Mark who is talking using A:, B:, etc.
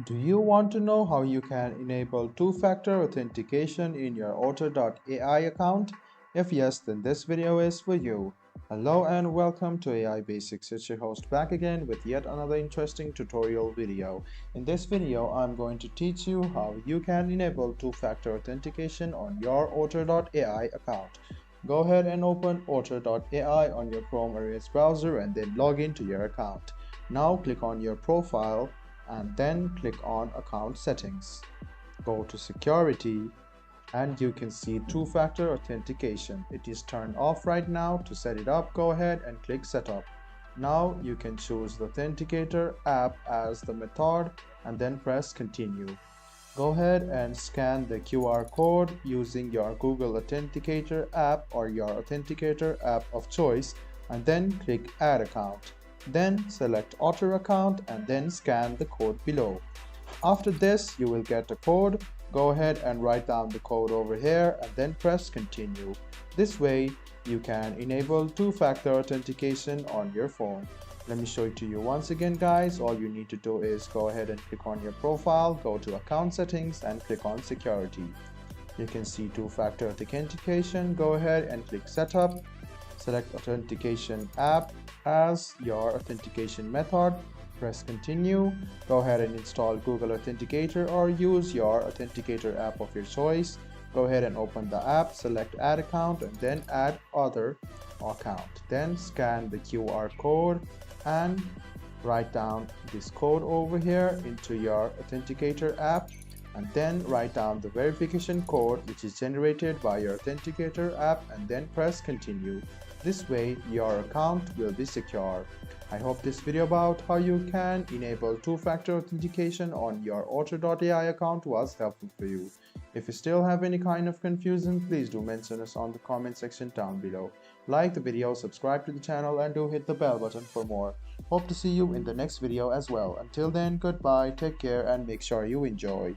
A: Do you want to know how you can enable two-factor authentication in your Otter AI account? If yes, then this video is for you. Hello and welcome to AI Basics. It's your host back again with yet another interesting tutorial video. In this video, I'm going to teach you how you can enable two-factor authentication on your Otter AI account. Go ahead and open Otter AI on your Chrome or Edge browser and then log into your account. Now click on your profile and then click on account settings. Go to security and you can see two-factor authentication. It is turned off right now. To set it up, go ahead and click setup. Now you can choose the authenticator app as the method and then press continue. Go ahead and scan the QR code using your Google Authenticator app or your Authenticator app of choice and then click add account. Then select Otter account and then scan the code below. After this, you will get a code. Go ahead and write down the code over here and then press continue. This way, you can enable two-factor authentication on your phone. Let me show it to you once again, guys. All you need to do is go ahead and click on your profile, go to account settings and click on security. You can see two-factor authentication. Go ahead and click setup. Select authentication app as your authentication method. Press continue. Go ahead and install Google Authenticator or use your Authenticator app of your choice. Go ahead and open the app, select add account and then add other account. Then scan the QR code and write down this code over here into your Authenticator app and then write down the verification code which is generated by your Authenticator app and then press continue. This way your account will be secure. I hope this video about how you can enable two-factor authentication on your Otter AI account was helpful for you. If you still have any kind of confusion, please do mention us on the comment section down below. Like the video, subscribe to the channel and do hit the bell button for more. Hope to see you in the next video as well. Until then, goodbye, take care and make sure you enjoy.